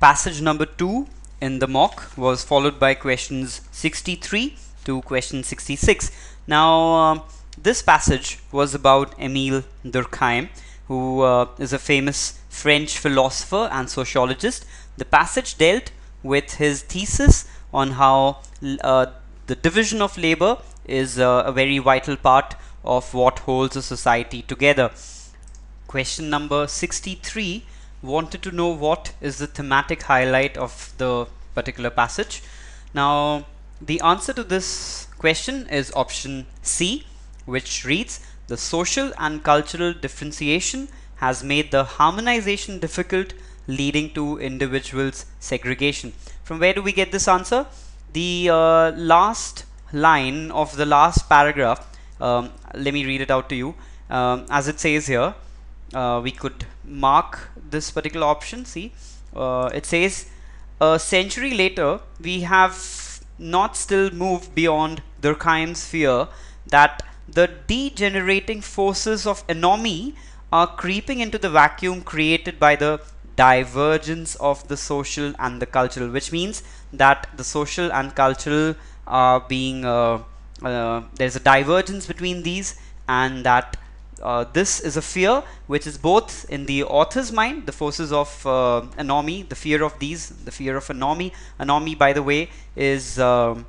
Passage number 2 in the mock was followed by questions 63 to question 66. Now, this passage was about Émile Durkheim, who is a famous French philosopher and sociologist. The passage dealt with his thesis on how the division of labor is a very vital part of what holds a society together. Question number 63 wanted to know what is the thematic highlight of the particular passage. Now, the answer to this question is option C, which reads, the social and cultural differentiation has made the harmonization difficult, leading to individuals' segregation. From where do we get this answer? The last line of the last paragraph, let me read it out to you. As it says here, we could mark this particular option. See, it says, a century later, we have not still moved beyond Durkheim's fear that the degenerating forces of anomie are creeping into the vacuum created by the divergence of the social and the cultural, which means that the social and cultural are being there's a divergence between these, and that this is a fear which is both in the author's mind, the forces of anomie, the fear of these, the fear of anomie. Anomie, by the way, is a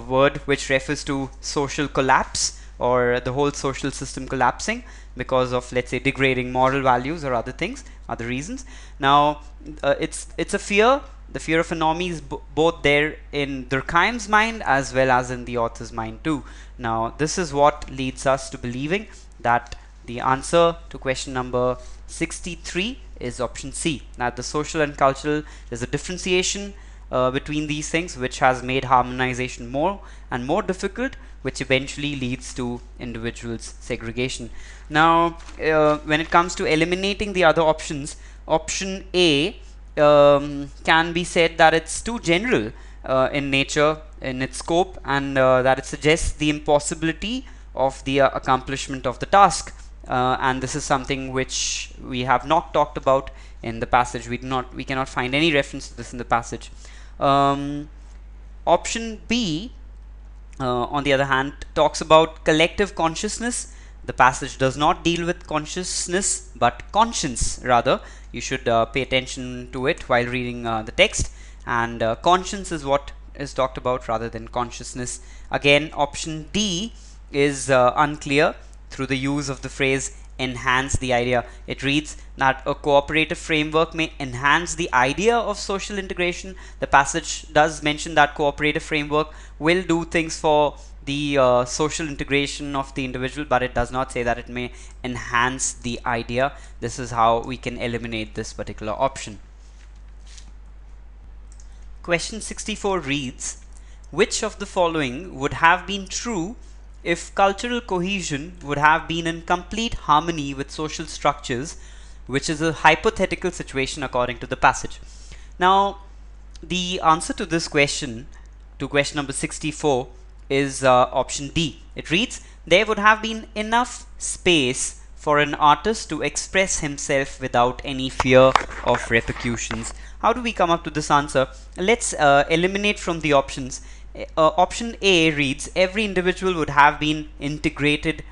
word which refers to social collapse, or the whole social system collapsing because of, let's say, degrading moral values or other things, other reasons. Now, it's a fear. The fear of anomie is both there in Durkheim's mind as well as in the author's mind too. Now, this is what leads us to believing that the answer to question number 63 is option C. Now, the social and cultural, there's a differentiation between these things which has made harmonization more and more difficult, which eventually leads to individuals' segregation. Now, when it comes to eliminating the other options, option A can be said that it's too general in nature, in its scope, and that it suggests the impossibility of the accomplishment of the task. And this is something which we have not talked about in the passage. We cannot find any reference to this in the passage. Option B, on the other hand, talks about collective consciousness. The passage does not deal with consciousness but conscience, rather. You should pay attention to it while reading the text, and conscience is what is talked about rather than consciousness. Again, option D is unclear through the use of the phrase enhance the idea. It reads that a cooperative framework may enhance the idea of social integration. The passage does mention that cooperative framework will do things for the social integration of the individual, but it does not say that it may enhance the idea. This is how we can eliminate this particular option. Question 64 reads, which of the following would have been true if cultural cohesion would have been in complete harmony with social structures, which is a hypothetical situation according to the passage? Now, the answer to this question, to question number 64, is option D. It reads, there would have been enough space for an artist to express himself without any fear of repercussions. How do we come up to this answer? Let's eliminate from the options. Option A reads, every individual would have been integrated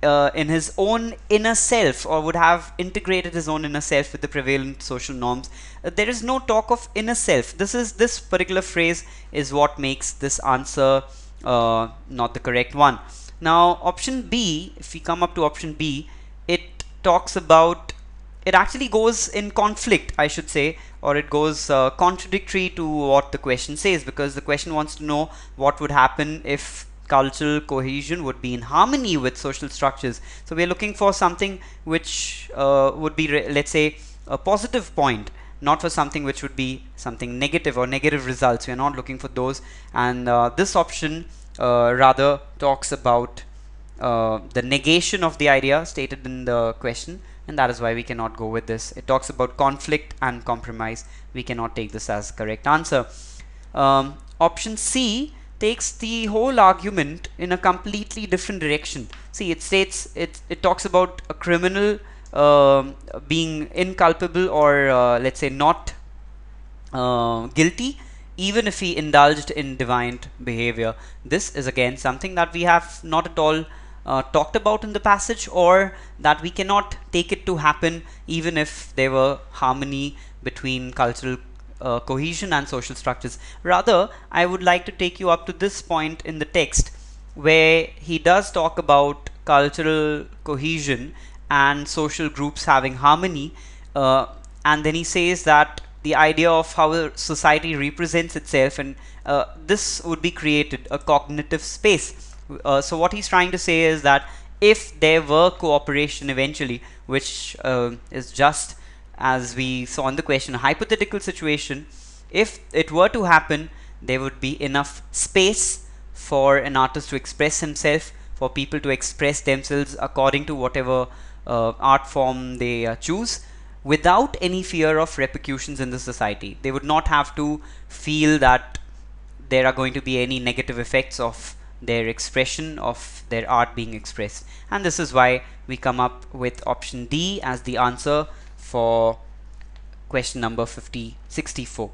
in his own inner self, or would have integrated his own inner self with the prevalent social norms. There is no talk of inner self. This particular phrase is what makes this answer not the correct one. Now, option B, if we come up to option B, it talks about, it actually goes in conflict, I should say, or it goes contradictory to what the question says, because the question wants to know what would happen if cultural cohesion would be in harmony with social structures. So we are looking for something which would be, let's say, a positive point, not for something which would be something negative or negative results. We are not looking for those, and this option rather talks about the negation of the idea stated in the question, and that is why we cannot go with this. It talks about conflict and compromise. We cannot take this as correct answer. Option C takes the whole argument in a completely different direction. See, it states, it talks about a criminal being inculpable, or let's say not guilty even if he indulged in deviant behavior. This is again something that we have not at all talked about in the passage, or that we cannot take it to happen even if there were harmony between cultural cohesion and social structures. Rather, I would like to take you up to this point in the text where he does talk about cultural cohesion and social groups having harmony, and then he says that the idea of how a society represents itself, and this would be created a cognitive space. So what he's trying to say is that if there were cooperation eventually, which is just as we saw in the question, a hypothetical situation, if it were to happen, there would be enough space for an artist to express himself, for people to express themselves according to whatever art form they choose, without any fear of repercussions in the society. They would not have to feel that there are going to be any negative effects of their expression, of their art being expressed. And this is why we come up with option D as the answer for question number 64.